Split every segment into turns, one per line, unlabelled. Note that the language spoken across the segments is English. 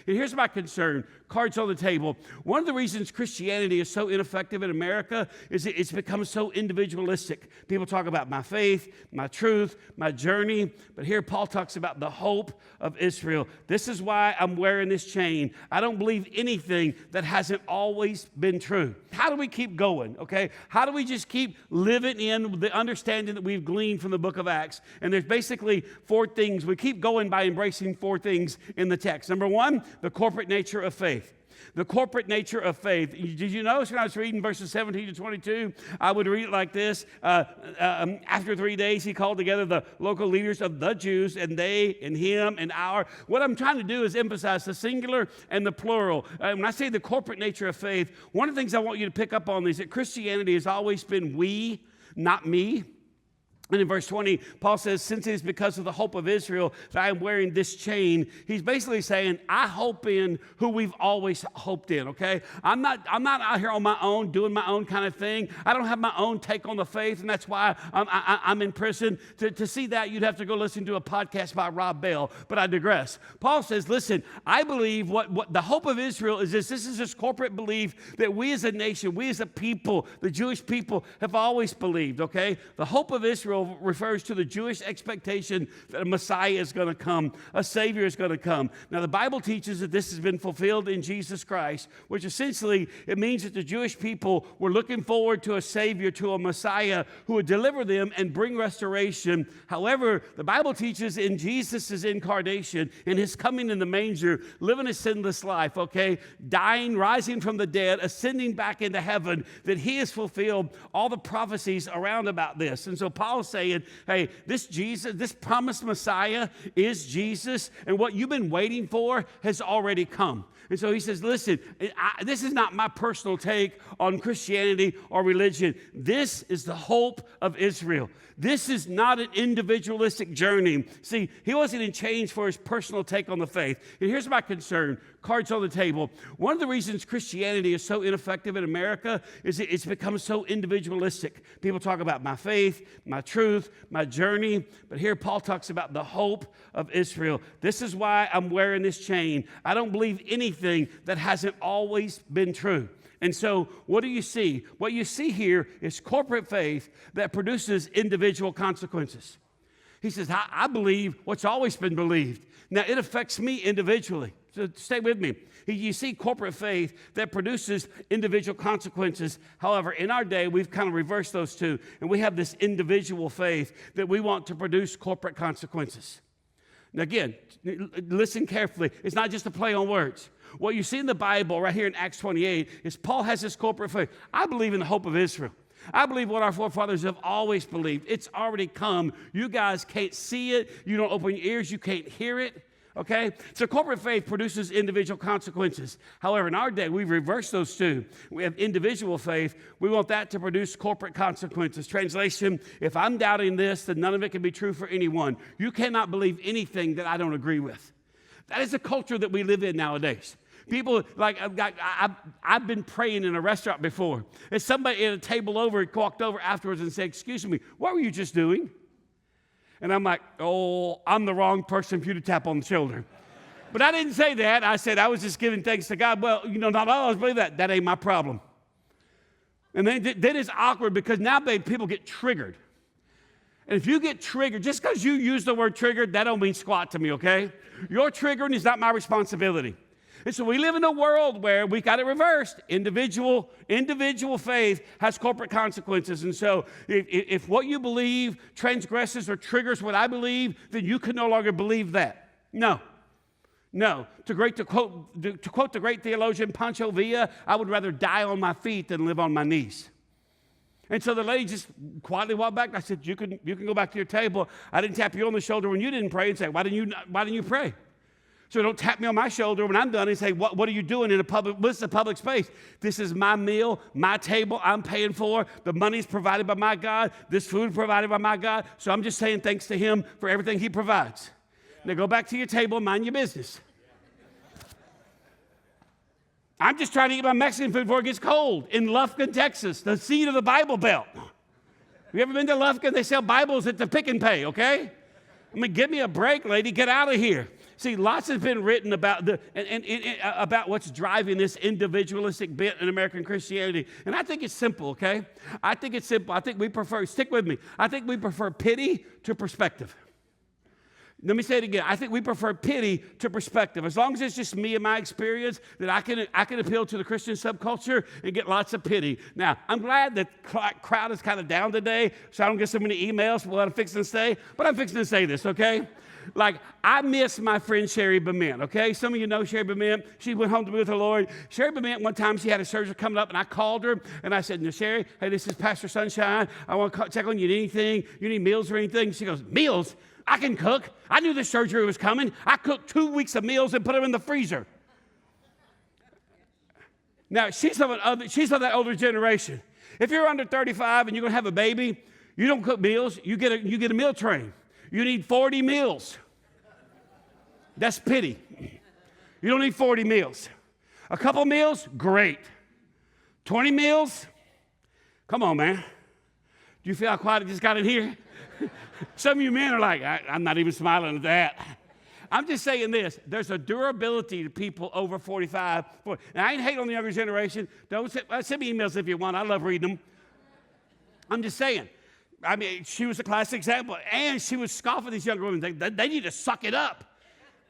And here's my concern, cards on the table. One of the reasons Christianity is so ineffective in America is it's become so individualistic. People talk about my faith, my truth, my journey, but here Paul talks about the hope of Israel. This is why I'm wearing this chain. I don't believe anything that hasn't always been true. How do we keep going, okay? How do we just keep living in the understanding that we've gleaned from the book of Acts? And there's basically four things. We keep going by embracing four things in the text. Number one, the corporate nature of faith. The corporate nature of faith. Did you notice when I was reading verses 17 to 22, I would read it like this. After 3 days, he called together the local leaders of the Jews, and they, and him, and our. What I'm trying to do is emphasize the singular and the plural. When I say the corporate nature of faith, one of the things I want you to pick up on is that Christianity has always been we, not me. And in verse 20, Paul says, since it is because of the hope of Israel that I am wearing this chain, he's basically saying, I hope in who we've always hoped in, okay? I'm not out here on my own, doing my own kind of thing. I don't have my own take on the faith, and that's why I'm in prison. To see that, you'd have to go listen to a podcast by Rob Bell, but I digress. Paul says, listen, I believe what the hope of Israel is this. This is this corporate belief that we as a nation, we as a people, the Jewish people have always believed, okay? The hope of Israel refers to the Jewish expectation that a Messiah is going to come, a Savior is going to come. Now, the Bible teaches that this has been fulfilled in Jesus Christ, which essentially it means that the Jewish people were looking forward to a Savior, to a Messiah who would deliver them and bring restoration. However, the Bible teaches in Jesus' incarnation, in his coming in the manger, living a sinless life, okay, dying, rising from the dead, ascending back into heaven, that he has fulfilled all the prophecies around about this. And so Paul saying, hey, this Jesus, this promised Messiah is Jesus, and what you've been waiting for has already come. And so he says, listen, this is not my personal take on Christianity or religion. This is the hope of Israel. This is not an individualistic journey. See, he wasn't in chains for his personal take on the faith. And here's my concern, cards on the table. One of the reasons Christianity is so ineffective in America is it's become so individualistic. People talk about my faith, my truth, my journey, but here Paul talks about the hope of Israel. This is why I'm wearing this chain. I don't believe anything that hasn't always been true. And so what do you see? What you see here is corporate faith that produces individual consequences. He says, I believe what's always been believed. Now, it affects me individually. So stay with me. You see corporate faith that produces individual consequences. However, in our day, we've kind of reversed those two, and we have this individual faith that we want to produce corporate consequences. Now, again, listen carefully. It's not just a play on words. What you see in the Bible right here in Acts 28 is Paul has this corporate faith. I believe in the hope of Israel. I believe what our forefathers have always believed. It's already come. You guys can't see it. You don't open your ears. You can't hear it. Okay? So corporate faith produces individual consequences. However, in our day, we've reversed those two. We have individual faith. We want that to produce corporate consequences. Translation, if I'm doubting this, then none of it can be true for anyone. You cannot believe anything that I don't agree with. That is the culture that we live in nowadays. People, like, I've been praying in a restaurant before. And somebody at a table over walked over afterwards and said, excuse me, what were you just doing? And I'm like, oh, I'm the wrong person for you to tap on the shoulder. But I didn't say that. I said, I was just giving thanks to God. Well, not all of us believe that. That ain't my problem. And then it's awkward because now people get triggered. And if you get triggered, just because you use the word triggered, that don't mean squat to me, okay? Your triggering is not my responsibility. And so we live in a world where we got it reversed. Individual faith has corporate consequences. And so if what you believe transgresses or triggers what I believe, then you can no longer believe that. No. To quote the great theologian Pancho Villa, I would rather die on my feet than live on my knees. And so the lady just quietly walked back. I said, you can go back to your table. I didn't tap you on the shoulder when you didn't pray and say, why didn't you pray? So don't tap me on my shoulder when I'm done and say, what are you doing in a public, this is a public space. This is my meal, my table, I'm paying for. The money's provided by my God. This food provided by my God. So I'm just saying thanks to him for everything he provides. Now go back to your table and mind your business. I'm just trying to eat my Mexican food before it gets cold in Lufkin, Texas, the seat of the Bible Belt. Have you ever been to Lufkin? They sell Bibles at the Pick and Pay, okay? I mean, give me a break, lady. Get out of here. See, lots has been written about about what's driving this individualistic bent in American Christianity. And I think it's simple, okay? I think it's simple. I think we prefer, stick with me, I think we prefer pity to perspective. Let me say it again. I think we prefer pity to perspective. As long as it's just me and my experience, that I can appeal to the Christian subculture and get lots of pity. Now, I'm glad the crowd is kind of down today, so I don't get so many emails for what I'm fixing to say, but I'm fixing to say this, okay? Like, I miss my friend Sherry Bement, okay? Some of you know Sherry Bement. She went home to be with the Lord. Sherry Bement, one time she had a surgery coming up, and I called her, and I said, no, Sherry, hey, this is Pastor Sunshine. I want to check on you. Anything? You need meals or anything? She goes, meals? I can cook. I knew this surgery was coming. I cooked 2 weeks of meals and put them in the freezer. Now, she's of that older generation. If you're under 35 and you're going to have a baby, you don't cook meals. You get a meal train. You need 40 meals. That's pity. You don't need 40 meals. A couple meals, great. 20 meals? Come on, man. Do you feel how quiet it just got in here? Some of you men are like, I'm not even smiling at that. I'm just saying this. There's a durability to people over 45. And I ain't hating on the younger generation. Don't send me emails if you want. I love reading them. I'm just saying. I mean, she was a classic example. And she was scoffing at these younger women. They need to suck it up.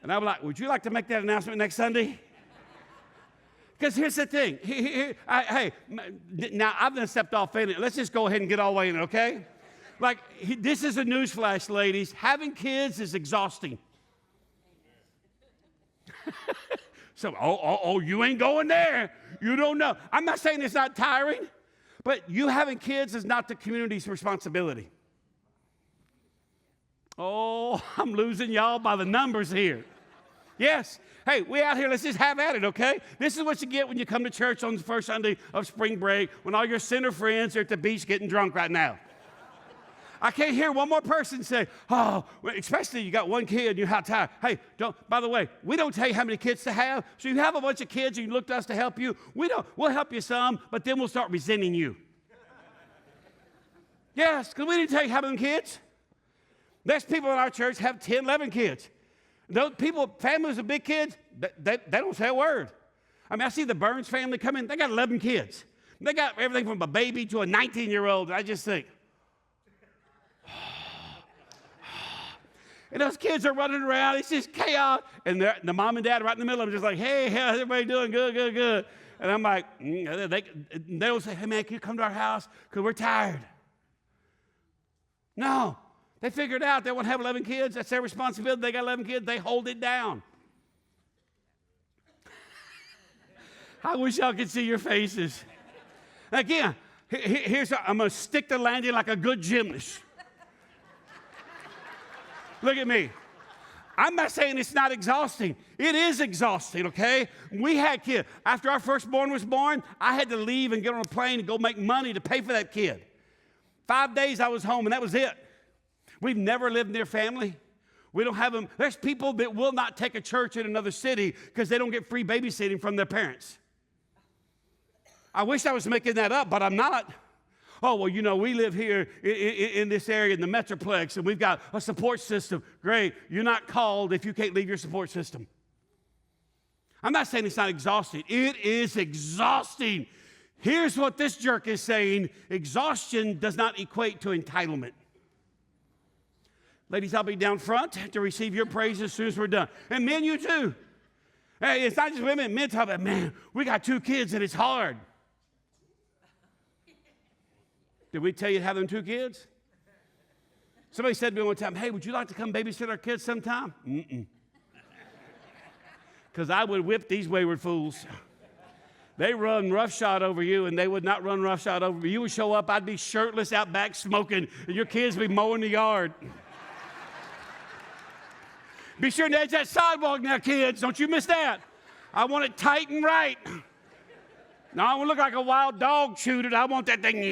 And I was like, would you like to make that announcement next Sunday? Because here's the thing. Hey, now I've done stepped off in it. Let's just go ahead and get all the way in, okay? Like, this is a newsflash, ladies. Having kids is exhausting. So, you ain't going there. You don't know. I'm not saying it's not tiring, but you having kids is not the community's responsibility. Oh, I'm losing y'all by the numbers here. Yes. Hey, we out here, let's just have at it, okay? This is what you get when you come to church on the first Sunday of spring break, when all your sinner friends are at the beach getting drunk right now. I can't hear one more person say, oh, especially you got one kid and you're how tired. Hey, by the way, we don't tell you how many kids to have. So you have a bunch of kids and you look to us to help you. We'll help you some, but then we'll start resenting you. Yes, because we didn't tell you how many kids. There's people in our church have 10, 11 kids. Those people, families with big kids, they don't say a word. I mean, I see the Burns family come in. They got 11 kids. They got everything from a baby to a 19-year-old. I just think, and those kids are running around. It's just chaos. And the mom and dad are right in the middle of them, just like, hey, how's everybody doing? Good, good, good. And I'm like, they don't say, hey, man, can you come to our house? Because we're tired. No. They figured out they want to have 11 kids. That's their responsibility. They got 11 kids. They hold it down. I wish y'all could see your faces. Again, I'm going to stick the landing like a good gymnast. Look at me. I'm not saying it's not exhausting. It is exhausting, okay? We had kids. After our firstborn was born, I had to leave and get on a plane and go make money to pay for that kid. 5 days I was home, and that was it. We've never lived near family. We don't have them. There's people that will not take a church in another city because they don't get free babysitting from their parents. I wish I was making that up, but I'm not. Oh, well, we live here in this area, in the Metroplex, and we've got a support system. Great. You're not called if you can't leave your support system. I'm not saying it's not exhausting. It is exhausting. Here's what this jerk is saying. Exhaustion does not equate to entitlement. Ladies, I'll be down front to receive your praise as soon as we're done. And men, you too. Hey, it's not just women. Men talk about, man, we got 2 kids and it's hard. Did we tell you to have them 2 kids? Somebody said to me one time, hey, would you like to come babysit our kids sometime? Because I would whip these wayward fools. They run roughshod over you, and they would not run roughshod over me. You would show up, I'd be shirtless out back smoking, and your kids would be mowing the yard. Be sure to edge that sidewalk now, kids. Don't you miss that. I want it tight and right. No, I want to look like a wild dog chewed it. I want that thing.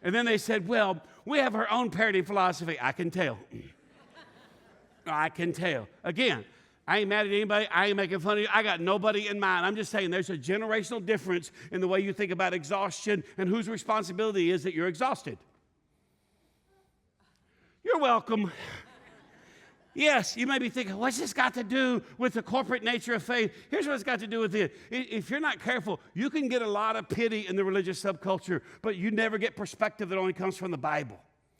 And then they said, well, we have our own parenting philosophy. I can tell. I can tell. Again, I ain't mad at anybody. I ain't making fun of you. I got nobody in mind. I'm just saying there's a generational difference in the way you think about exhaustion and whose responsibility is that you're exhausted. You're welcome. Yes, you may be thinking, what's this got to do with the corporate nature of faith? Here's what it's got to do with it. If you're not careful, you can get a lot of pity in the religious subculture, but you never get perspective that only comes from the Bible.